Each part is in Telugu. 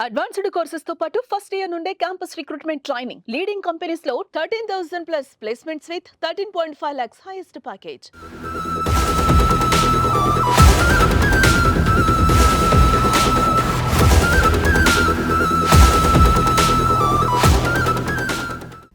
అడ్వాన్స్డ్ కోర్సెస్ తో పాటు ఫస్ట్ ఇయర్ నుండే campus recruitment training leading companies లో 13,000 plus placements with 13.5 lakhs highest package.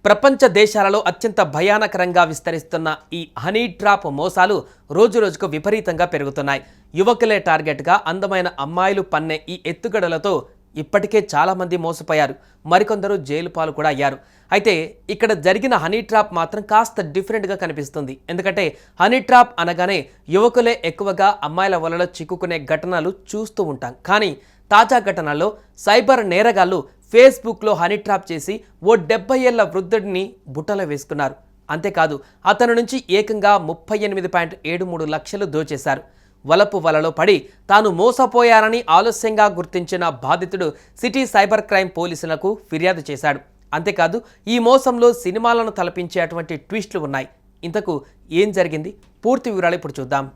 ప్రపంచ దేశాలలో అత్యంత భయానకరంగా విస్తరిస్తున్న ఈ హనీ ట్రాప్ మోసాలు రోజురోజుకు విపరీతంగా పెరుగుతున్నాయి. యువకులే టార్గెట్గా అందమైన అమ్మాయిలు పన్నే ఈ ఎత్తుగడలతో ఇప్పటికే చాలామంది మోసపోయారు. మరికొందరు జైలు పాలు కూడా అయ్యారు. అయితే ఇక్కడ జరిగిన హనీ ట్రాప్ మాత్రం కాస్త డిఫరెంట్గా కనిపిస్తుంది. ఎందుకంటే హనీ ట్రాప్ అనగానే యువకులే ఎక్కువగా అమ్మాయిల వలలో చిక్కుకునే ఘటనలు చూస్తూ ఉంటాం. కానీ తాజా ఘటనల్లో సైబర్ నేరగాళ్లు ఫేస్బుక్లో హనీ ట్రాప్ చేసి ఓ 70 ఏళ్ల వృద్ధుడిని బుట్టలో వేసుకున్నారు. అంతేకాదు అతని నుంచి ఏకంగా 38.73 లక్షలు దోచేశారు. వలపు వలలో పడి తాను మోసపోయారని ఆలస్యంగా గుర్తించిన బాధితుడు సిటీ సైబర్ క్రైమ్ పోలీసులకు ఫిర్యాదు చేశాడు. అంతేకాదు ఈ మోసంలో సినిమాలను తలపించే అటువంటి ట్విస్టులు ఉన్నాయి. ఇంతకు ఏం జరిగింది? పూర్తి వివరాలు ఇప్పుడు చూద్దాం.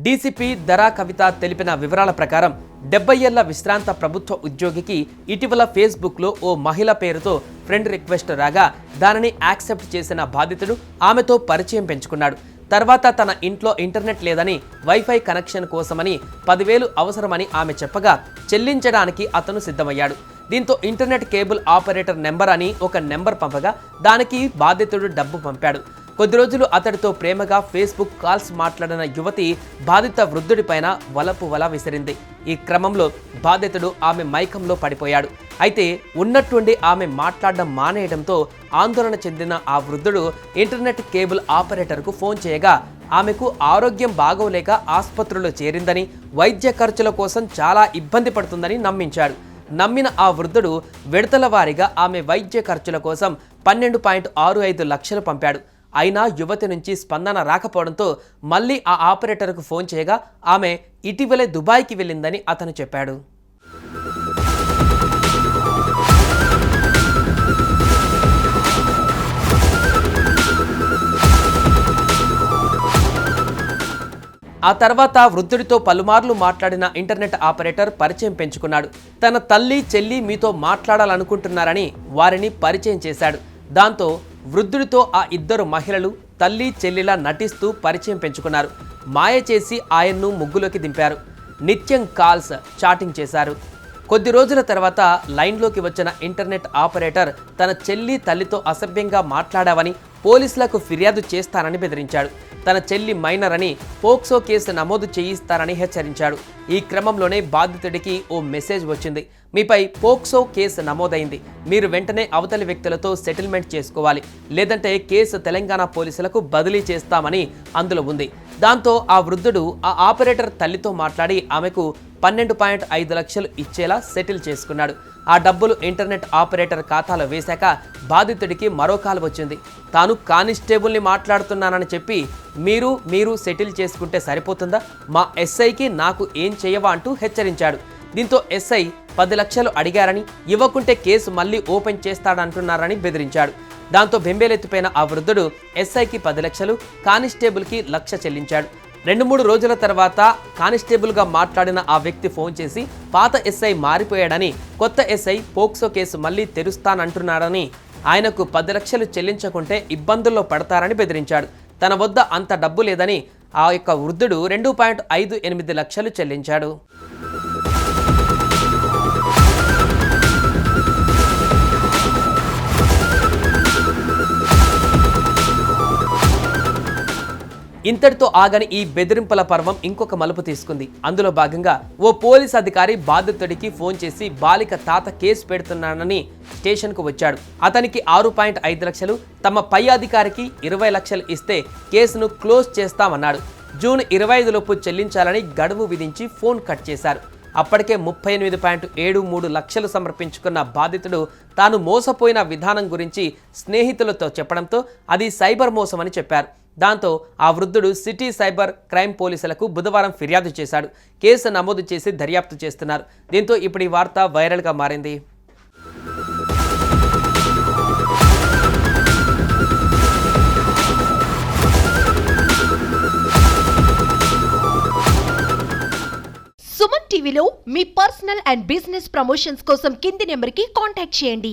డీసీపీ దరా కవిత తెలిపిన వివరాల ప్రకారం 70 ఏళ్ల విశ్రాంత ప్రభుత్వ ఉద్యోగికి ఇటీవల ఫేస్బుక్లో ఓ మహిళ పేరుతో ఫ్రెండ్ రిక్వెస్ట్ రాగా దానిని యాక్సెప్ట్ చేసిన బాధితుడు ఆమెతో పరిచయం పెంచుకున్నాడు. తర్వాత తన ఇంట్లో ఇంటర్నెట్ లేదని వైఫై కనెక్షన్ కోసమని 10,000 అవసరమని ఆమె చెప్పగా చెల్లించడానికి అతను సిద్ధమయ్యాడు. దీంతో ఇంటర్నెట్ కేబుల్ ఆపరేటర్ నెంబర్ అని ఒక నెంబర్ పంపగా దానికి బాధితుడు డబ్బు పంపాడు. కొద్ది రోజులు అతడితో ప్రేమగా ఫేస్బుక్ కాల్స్ మాట్లాడిన యువతి బాధిత వృద్ధుడిపైన వలపు వల విసిరింది. ఈ క్రమంలో బాధితుడు ఆమె మైకంలో పడిపోయాడు. అయితే ఉన్నట్టుండి ఆమె మాట్లాడడం మానేయడంతో ఆందోళన చెందిన ఆ వృద్ధుడు ఇంటర్నెట్ కేబుల్ ఆపరేటర్కు ఫోన్ చేయగా ఆమెకు ఆరోగ్యం బాగోలేక ఆసుపత్రిలో చేరిందని, వైద్య ఖర్చుల కోసం చాలా ఇబ్బంది పడుతుందని నమ్మించాడు. నమ్మిన ఆ వృద్ధుడు విడతల వారీగా ఆమె వైద్య ఖర్చుల కోసం 12.65 లక్షలు పంపాడు. అయినా యువతి నుంచి స్పందన రాకపోవడంతో మళ్ళీ ఆ ఆపరేటర్కు ఫోన్ చేయగా ఆమె ఇటీవలే దుబాయ్కి వెళ్ళిందని అతను చెప్పాడు. ఆ తర్వాత వృద్ధుడితో పలుమార్లు మాట్లాడిన ఇంటర్నెట్ ఆపరేటర్ పరిచయం పెంచుకున్నాడు. తన తల్లి చెల్లి మీతో మాట్లాడాలనుకుంటున్నారని వారిని పరిచయం చేశాడు. దాంతో వృద్ధుడితో ఆ ఇద్దరు మహిళలు తల్లి చెల్లిలా నటిస్తూ పరిచయం పెంచుకున్నారు. మాయ చేసి ఆయన్ను ముగ్గులోకి దింపారు. నిత్యం కాల్స్, చాటింగ్ చేశారు. కొద్ది రోజుల తర్వాత లైన్లోకి వచ్చిన ఇంటర్నెట్ ఆపరేటర్ తన చెల్లి తల్లితో అసభ్యంగా మాట్లాడావని పోలీసులకు ఫిర్యాదు చేస్తానని బెదిరించాడు. తన చెల్లి మైనర్ అని పోక్సో కేసు నమోదు చేయిస్తారని హెచ్చరించాడు. ఈ క్రమంలోనే బాధితుడికి ఓ మెసేజ్ వచ్చింది. మీపై పోక్సో కేసు నమోదైంది. మీరు వెంటనే అవతలి వ్యక్తులతో సెటిల్మెంట్ చేసుకోవాలి, లేదంటే కేసు తెలంగాణ పోలీసులకు బదిలీ చేస్తామని అందులో ఉంది. దాంతో ఆ వృద్ధుడు ఆ ఆపరేటర్ తల్లితో మాట్లాడి ఆమెకు 12.5 లక్షలు ఇచ్చేలా సెటిల్ చేసుకున్నాడు. ఆ డబ్బులు ఇంటర్నెట్ ఆపరేటర్ ఖాతాలో వేశాక బాధితుడికి మరో కాల్ వచ్చింది. తాను కానిస్టేబుల్ని మాట్లాడుతున్నానని చెప్పి మీరు సెటిల్ చేసుకుంటే సరిపోతుందా, మా ఎస్ఐకి నాకు ఏం చేయవా అంటూ హెచ్చరించాడు. దీంతో ఎస్ఐ 10 లక్షలు అడిగారని, ఇవ్వకుంటే కేసు మళ్ళీ ఓపెన్ చేస్తాడంటున్నారని బెదిరించాడు. దాంతో బెంబేలెత్తిపోయిన ఆ వృద్ధుడు ఎస్ఐకి 10 లక్షలు, కానిస్టేబుల్కి 1 లక్ష చెల్లించాడు. 2-3 రోజుల తర్వాత కానిస్టేబుల్గా మాట్లాడిన ఆ వ్యక్తి ఫోన్ చేసి పాత ఎస్ఐ మారిపోయాడని, కొత్త ఎస్ఐ పోక్సో కేసు మళ్ళీ తెరుస్తానంటున్నాడని, ఆయనకు 10 లక్షలు చెల్లించకుంటే ఇబ్బందుల్లో పడతారని బెదిరించాడు. తన వద్ద అంత డబ్బు లేదని ఆ యొక్క వృద్ధుడు 2.58 లక్షలు చెల్లించాడు. ఇంతటితో ఆగని ఈ బెదిరింపుల పర్వం ఇంకొక మలుపు తీసుకుంది. అందులో భాగంగా ఓ పోలీస్ అధికారి బాధితుడికి ఫోన్ చేసి బాలిక తాత కేసు పెడుతున్నానని స్టేషన్కు వచ్చాడు. అతనికి 6.5 లక్షలు, తమ పై అధికారికి 20 లక్షలు ఇస్తే కేసును క్లోజ్ చేస్తామన్నాడు. జూన్ 25 లోపు చెల్లించాలని గడువు విధించి ఫోన్ కట్ చేశారు. అప్పటికే 38.73 లక్షలు సమర్పించుకున్న బాధితుడు తాను మోసపోయిన విధానం గురించి స్నేహితులతో చెప్పడంతో అది సైబర్ మోసమని చెప్పారు. దాంతో ఆ వృద్ధుడు సిటీ సైబర్ క్రైమ్ పోలీసులకు బుధవారం ఫిర్యాదు చేశాడు. కేసు నమోదు చేసి దర్యాప్తు చేస్తున్నారు. దీంతో ఇప్పుడు ఈ వార్త వైరల్గా మారింది. సుమన్ టీవీలో మీ పర్సనల్ అండ్ బిజినెస్ ప్రమోషన్స్ కోసం కింది నెంబర్కి కాంటాక్ట్ చేయండి.